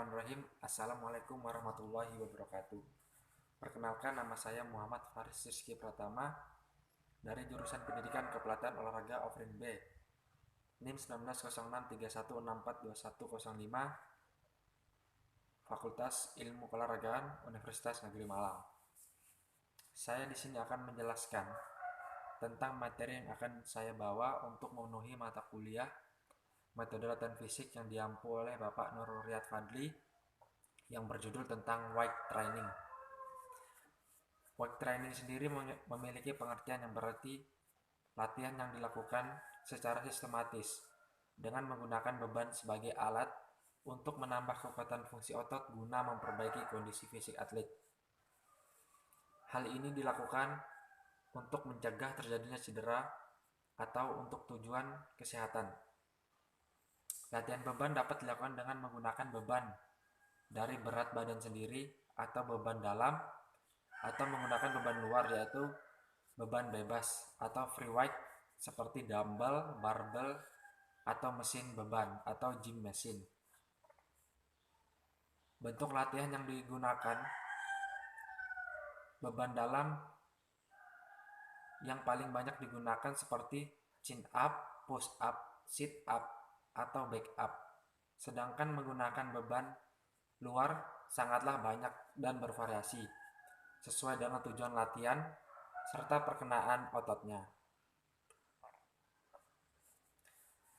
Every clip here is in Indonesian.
Bismillahirrahmanirrahim. Assalamualaikum warahmatullahi wabarakatuh. Perkenalkan, nama saya Muhammad Faris Rizky Pratama dari jurusan Pendidikan Kepelatihan Olahraga Offering B, NIM 190631642105, Fakultas Ilmu Keolahragaan Universitas Negeri Malang. Saya di sini akan menjelaskan tentang materi yang akan saya bawa untuk memenuhi mata kuliah metode latihan fisik yang diampu oleh Bapak Nurul Riyad Fadli yang berjudul tentang weight training. Weight training sendiri memiliki pengertian yang berarti latihan yang dilakukan secara sistematis dengan menggunakan beban sebagai alat untuk menambah kekuatan fungsi otot guna memperbaiki kondisi fisik atlet. Hal ini dilakukan untuk mencegah terjadinya cedera atau untuk tujuan kesehatan. Latihan beban dapat dilakukan dengan menggunakan beban dari berat badan sendiri atau beban dalam, atau menggunakan beban luar yaitu beban bebas atau free weight seperti dumbbell, barbell, atau mesin beban atau gym machine. Bentuk latihan yang digunakan beban dalam yang paling banyak digunakan seperti chin up, push up, sit up, atau back up. Sedangkan menggunakan beban luar sangatlah banyak dan bervariasi sesuai dengan tujuan latihan serta perkenaan ototnya.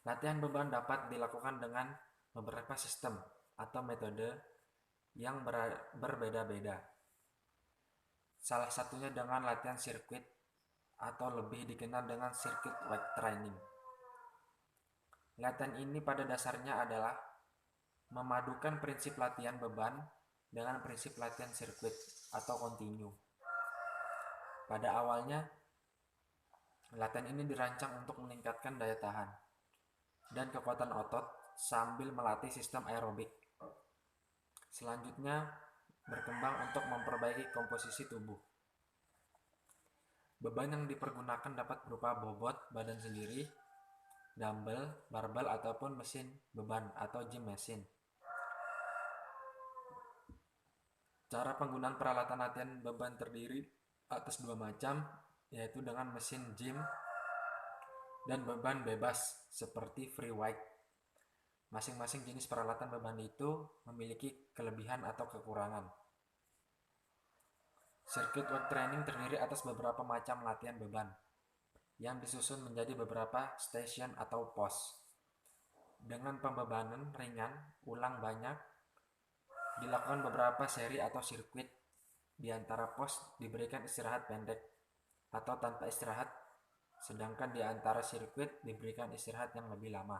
Latihan beban dapat dilakukan dengan beberapa sistem atau metode yang berbeda-beda. Salah satunya dengan latihan sirkuit atau lebih dikenal dengan circuit weight training. Latihan ini pada dasarnya adalah memadukan prinsip latihan beban dengan prinsip latihan sirkuit atau kontinu. Pada awalnya, latihan ini dirancang untuk meningkatkan daya tahan dan kekuatan otot sambil melatih sistem aerobik. Selanjutnya, berkembang untuk memperbaiki komposisi tubuh. Beban yang dipergunakan dapat berupa bobot badan sendiri, dumbbell, barbel, ataupun mesin beban atau gym machine. Cara penggunaan peralatan latihan beban terdiri atas dua macam, yaitu dengan mesin gym dan beban bebas seperti free weight. Masing-masing jenis peralatan beban itu memiliki kelebihan atau kekurangan. Circuit weight training terdiri atas beberapa macam latihan beban yang disusun menjadi beberapa station atau pos. Dengan pembebanan ringan, ulang banyak, dilakukan beberapa seri atau sirkuit. Di antara pos diberikan istirahat pendek atau tanpa istirahat, sedangkan di antara sirkuit diberikan istirahat yang lebih lama.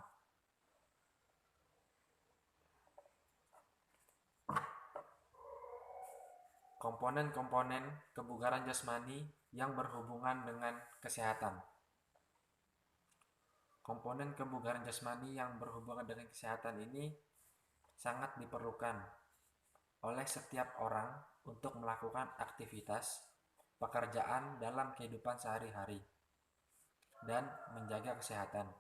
Komponen-komponen kebugaran jasmani yang berhubungan dengan kesehatan. Komponen kebugaran jasmani yang berhubungan dengan kesehatan ini sangat diperlukan oleh setiap orang untuk melakukan aktivitas pekerjaan dalam kehidupan sehari-hari dan menjaga kesehatan.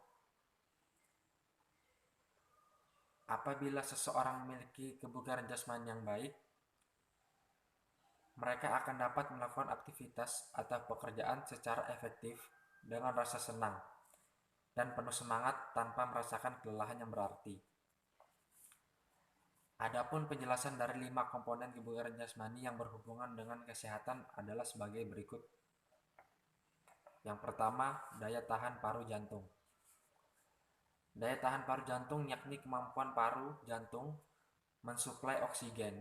Apabila seseorang memiliki kebugaran jasmani yang baik, mereka akan dapat melakukan aktivitas atau pekerjaan secara efektif dengan rasa senang dan penuh semangat tanpa merasakan kelelahan yang berarti. Adapun penjelasan dari 5 komponen kebugaran jasmani yang berhubungan dengan kesehatan adalah sebagai berikut. Yang pertama, daya tahan paru jantung. Daya tahan paru jantung yakni kemampuan paru jantung mensuplai oksigen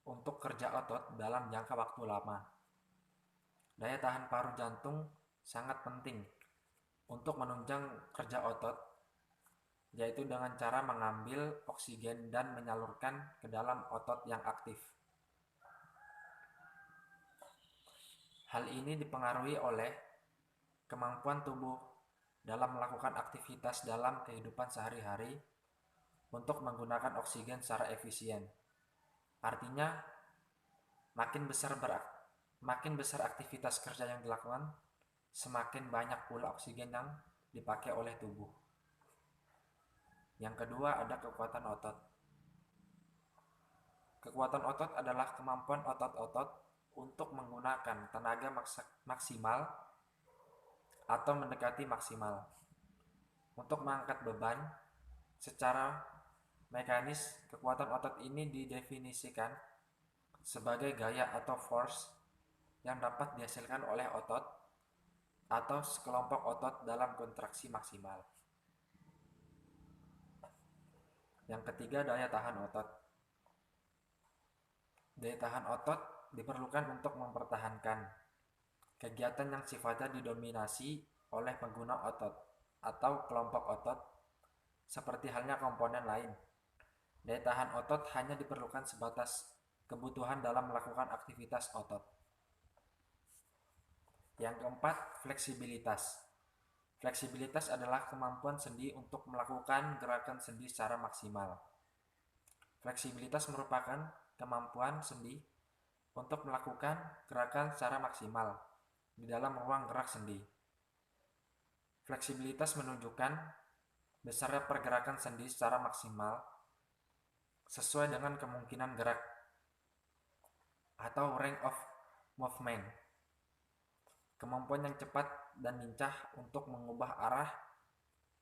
untuk kerja otot dalam jangka waktu lama. Daya tahan paru jantung sangat penting untuk menunjang kerja otot, yaitu dengan cara mengambil oksigen dan menyalurkan ke dalam otot yang aktif. Hal ini dipengaruhi oleh kemampuan tubuh dalam melakukan aktivitas dalam kehidupan sehari-hari untuk menggunakan oksigen secara efisien. Artinya, makin besar aktivitas kerja yang dilakukan, semakin banyak pula oksigen yang dipakai oleh tubuh. Yang kedua, ada kekuatan otot. Kekuatan otot adalah kemampuan otot-otot untuk menggunakan tenaga maksimal atau mendekati maksimal untuk mengangkat beban. Secara mekanis, kekuatan otot ini didefinisikan sebagai gaya atau force yang dapat dihasilkan oleh otot atau sekelompok otot dalam kontraksi maksimal. Yang ketiga, daya tahan otot. Daya tahan otot diperlukan untuk mempertahankan kegiatan yang sifatnya didominasi oleh pengguna otot atau kelompok otot, seperti halnya komponen lain. Daya tahan otot hanya diperlukan sebatas kebutuhan dalam melakukan aktivitas otot. Yang keempat, fleksibilitas. Fleksibilitas adalah kemampuan sendi untuk melakukan gerakan sendi secara maksimal. Fleksibilitas merupakan kemampuan sendi untuk melakukan gerakan secara maksimal di dalam ruang gerak sendi. Fleksibilitas menunjukkan besarnya pergerakan sendi secara maksimal sesuai dengan kemungkinan gerak atau range of movement. Kemampuan yang cepat dan lincah untuk mengubah arah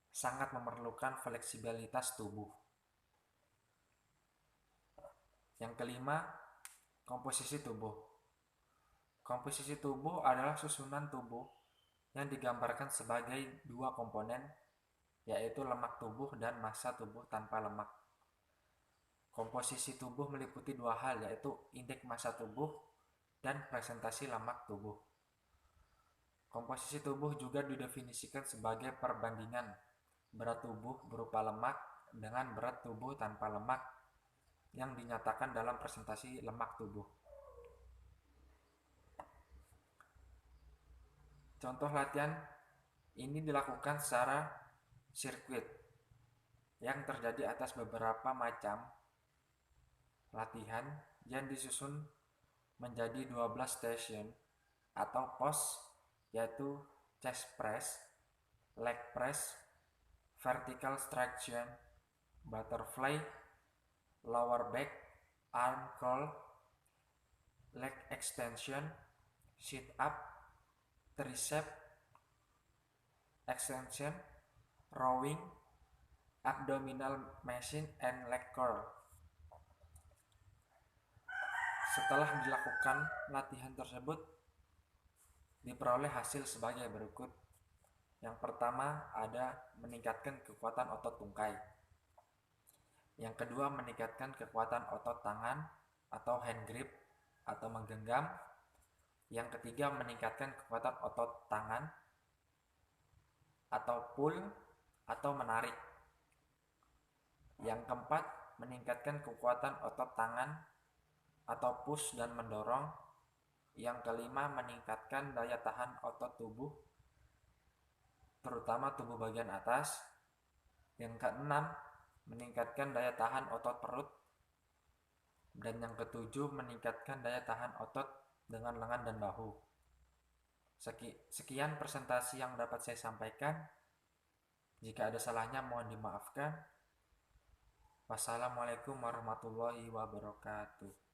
sangat memerlukan fleksibilitas tubuh. Yang kelima, komposisi tubuh. Komposisi tubuh adalah susunan tubuh yang digambarkan sebagai dua komponen, yaitu lemak tubuh dan massa tubuh tanpa lemak. Komposisi tubuh meliputi dua hal, yaitu indeks massa tubuh dan presentasi lemak tubuh. Komposisi tubuh juga didefinisikan sebagai perbandingan berat tubuh berupa lemak dengan berat tubuh tanpa lemak yang dinyatakan dalam presentasi lemak tubuh. Contoh latihan ini dilakukan secara sirkuit yang terjadi atas beberapa macam latihan yang disusun menjadi 12 station atau pos, yaitu chest press, leg press, vertical traction, butterfly, lower back, arm curl, leg extension, sit up, tricep extension, rowing, abdominal machine, and leg curl. Setelah dilakukan latihan tersebut, diperoleh hasil sebagai berikut. Yang pertama ada meningkatkan kekuatan otot tungkai. Yang kedua meningkatkan kekuatan otot tangan atau hand grip atau menggenggam. Yang ketiga meningkatkan kekuatan otot tangan atau pull atau menarik. Yang keempat meningkatkan kekuatan otot tangan atau push dan mendorong. Yang kelima meningkatkan daya tahan otot tubuh, terutama tubuh bagian atas. Yang keenam meningkatkan daya tahan otot perut. Dan yang ketujuh meningkatkan daya tahan otot dengan lengan dan bahu. Sekian presentasi yang dapat saya sampaikan. Jika ada salahnya mohon dimaafkan. Wassalamualaikum warahmatullahi wabarakatuh.